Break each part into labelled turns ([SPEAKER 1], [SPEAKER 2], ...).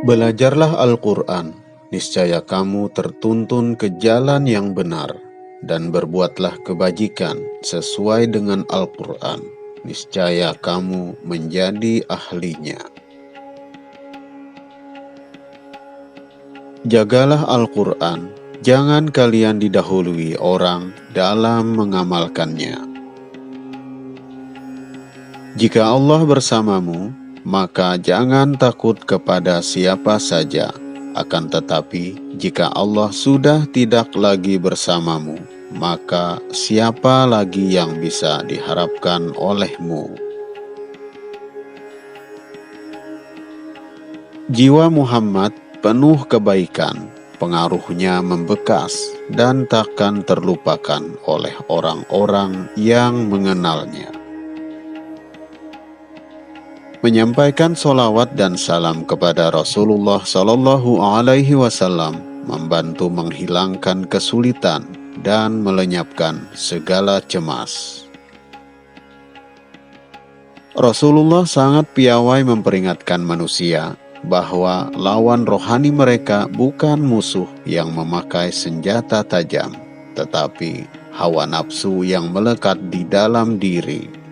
[SPEAKER 1] Belajarlah Al-Quran, niscaya kamu tertuntun ke jalan yang benar, dan berbuatlah kebajikan sesuai dengan Al-Quran, niscaya kamu menjadi ahlinya. Jagalah Al-Quran, jangan kalian didahului orang dalam mengamalkannya. Jika Allah bersamamu, maka jangan takut kepada siapa saja. Akan tetapi, jika Allah sudah tidak lagi bersamamu, maka siapa lagi yang bisa diharapkan olehmu? Jiwa Muhammad penuh kebaikan, pengaruhnya membekas dan takkan terlupakan oleh orang-orang yang mengenalnya. Menyampaikan solawat dan salam kepada Rasulullah Shallallahu Alaihi Wasallam membantu menghilangkan kesulitan dan melenyapkan segala cemas. Rasulullah sangat piawai memperingatkan manusia bahwa lawan rohani mereka bukan musuh yang memakai senjata tajam, tetapi hawa nafsu yang melekat di dalam diri.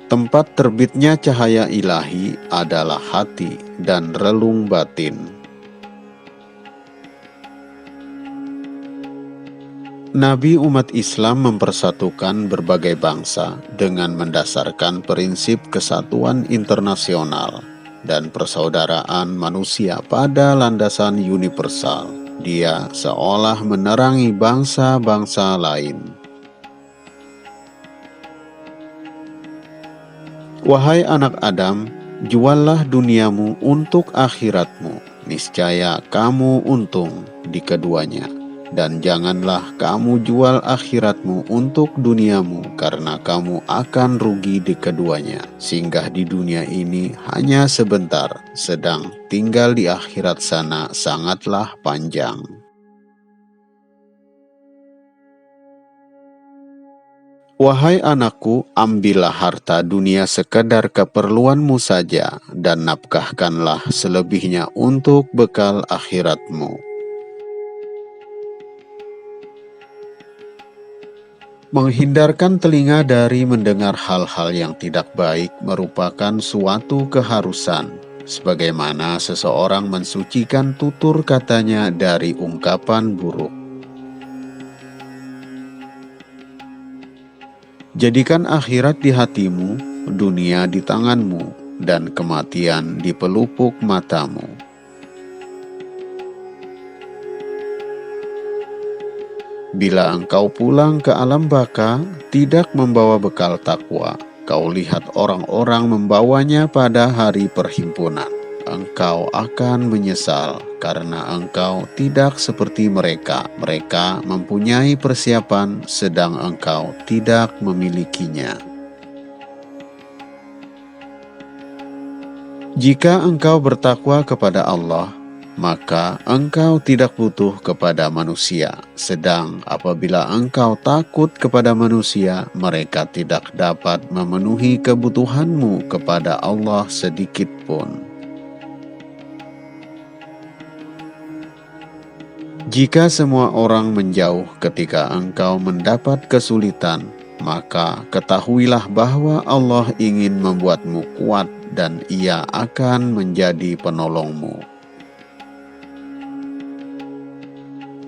[SPEAKER 1] Tempat terbitnya cahaya ilahi adalah hati dan relung batin. Nabi umat Islam mempersatukan berbagai bangsa dengan mendasarkan prinsip kesatuan internasional dan persaudaraan manusia pada landasan universal. Dia seolah menerangi bangsa-bangsa lain. Wahai anak Adam, juallah duniamu untuk akhiratmu, niscaya kamu untung di keduanya. Dan janganlah kamu jual akhiratmu untuk duniamu, karena kamu akan rugi di keduanya. Singgah di dunia ini hanya sebentar, sedang tinggal di akhirat sana sangatlah panjang. Wahai anakku, ambillah harta dunia sekedar keperluanmu saja, dan nafkahkanlah selebihnya untuk bekal akhiratmu. Menghindarkan telinga dari mendengar hal-hal yang tidak baik merupakan suatu keharusan, sebagaimana seseorang mensucikan tutur katanya dari ungkapan buruk. Jadikan akhirat di hatimu, dunia di tanganmu, dan kematian di pelupuk matamu. Bila engkau pulang ke alam baka, tidak membawa bekal takwa, kau lihat orang-orang membawanya pada hari perhimpunan. Engkau akan menyesal karena engkau tidak seperti mereka. Mereka mempunyai persiapan, sedang engkau tidak memilikinya. Jika engkau bertakwa kepada Allah, maka engkau tidak butuh kepada manusia. Sedang apabila engkau takut kepada manusia, mereka tidak dapat memenuhi kebutuhanmu kepada Allah sedikit pun. Jika semua orang menjauh ketika engkau mendapat kesulitan, maka ketahuilah bahwa Allah ingin membuatmu kuat dan Ia akan menjadi penolongmu.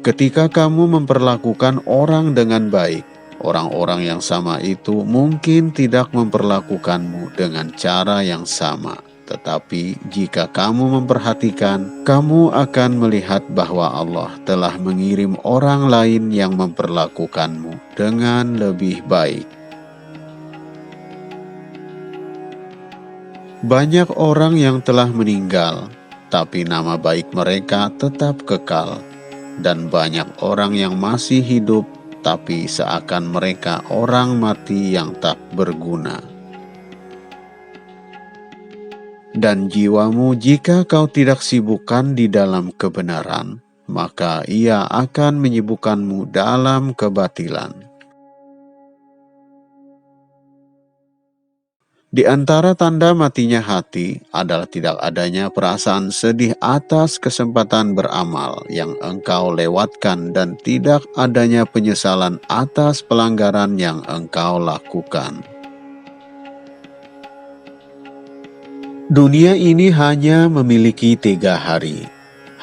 [SPEAKER 1] Ketika kamu memperlakukan orang dengan baik, orang-orang yang sama itu mungkin tidak memperlakukanmu dengan cara yang sama. Tetapi jika kamu memperhatikan, kamu akan melihat bahwa Allah telah mengirim orang lain yang memperlakukanmu dengan lebih baik. Banyak orang yang telah meninggal, tapi nama baik mereka tetap kekal. Dan banyak orang yang masih hidup, tapi seakan mereka orang mati yang tak berguna. Dan jiwamu jika kau tidak sibukkan di dalam kebenaran, maka ia akan menyibukkanmu dalam kebatilan. Di antara tanda matinya hati adalah tidak adanya perasaan sedih atas kesempatan beramal yang engkau lewatkan dan tidak adanya penyesalan atas pelanggaran yang engkau lakukan. Dunia ini hanya memiliki 3 hari.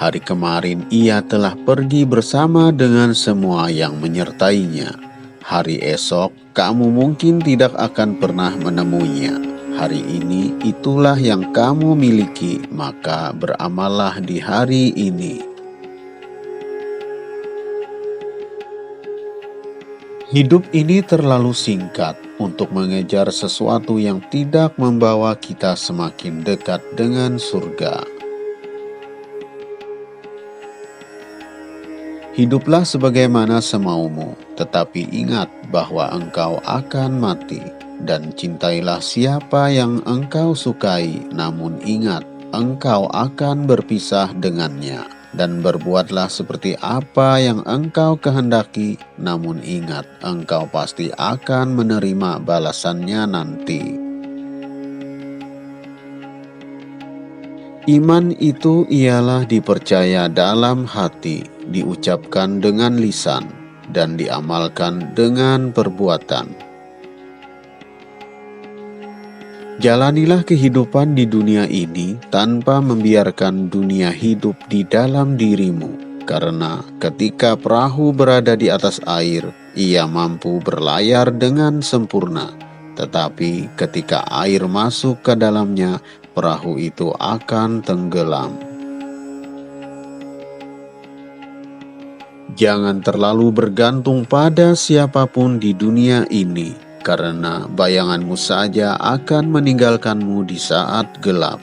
[SPEAKER 1] Hari kemarin ia telah pergi bersama dengan semua yang menyertainya. Hari esok kamu mungkin tidak akan pernah menemuinya. Hari ini itulah yang kamu miliki, maka beramallah di hari ini. Hidup ini terlalu singkat untuk mengejar sesuatu yang tidak membawa kita semakin dekat dengan surga. Hiduplah sebagaimana semaumu, tetapi ingat bahwa engkau akan mati. Dan cintailah siapa yang engkau sukai, namun ingat, engkau akan berpisah dengannya. Dan berbuatlah seperti apa yang engkau kehendaki, namun ingat, engkau pasti akan menerima balasannya nanti. Iman itu ialah dipercaya dalam hati, diucapkan dengan lisan, dan diamalkan dengan perbuatan. Jalanilah kehidupan di dunia ini tanpa membiarkan dunia hidup di dalam dirimu, karena ketika perahu berada di atas air, ia mampu berlayar dengan sempurna. Tetapi ketika air masuk ke dalamnya, perahu itu akan tenggelam. Jangan terlalu bergantung pada siapapun di dunia ini, karena bayanganmu saja akan meninggalkanmu di saat gelap.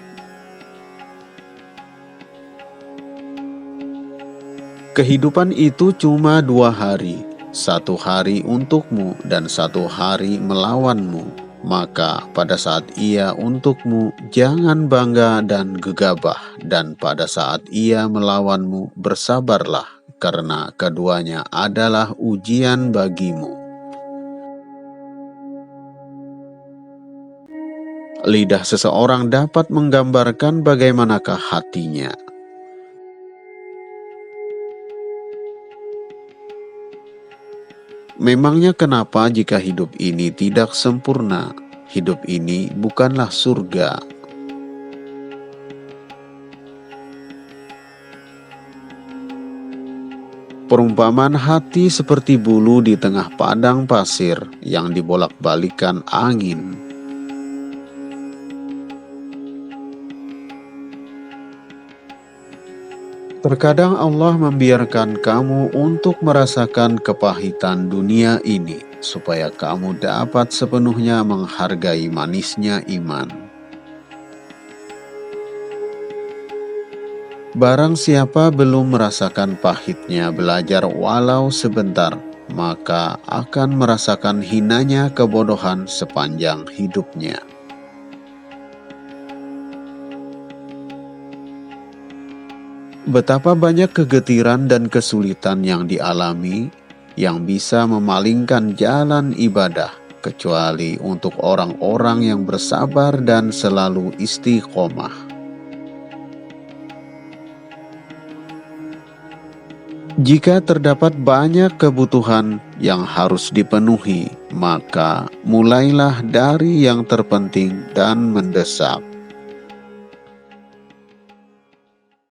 [SPEAKER 1] Kehidupan itu cuma 2 hari, 1 hari untukmu dan 1 hari melawanmu. Maka pada saat ia untukmu, jangan bangga dan gegabah, dan pada saat ia melawanmu, bersabarlah, karena keduanya adalah ujian bagimu. Lidah seseorang dapat menggambarkan bagaimanakah hatinya. Memangnya kenapa jika hidup ini tidak sempurna? Hidup ini bukanlah surga. Perumpamaan hati seperti bulu di tengah padang pasir yang dibolak-balikan angin. Terkadang Allah membiarkan kamu untuk merasakan kepahitan dunia ini, supaya kamu dapat sepenuhnya menghargai manisnya iman. Barang siapa belum merasakan pahitnya belajar walau sebentar, maka akan merasakan hinanya kebodohan sepanjang hidupnya. Betapa banyak kegetiran dan kesulitan yang dialami yang bisa memalingkan jalan ibadah, kecuali untuk orang-orang yang bersabar dan selalu istiqomah. Jika terdapat banyak kebutuhan yang harus dipenuhi, maka mulailah dari yang terpenting dan mendesak.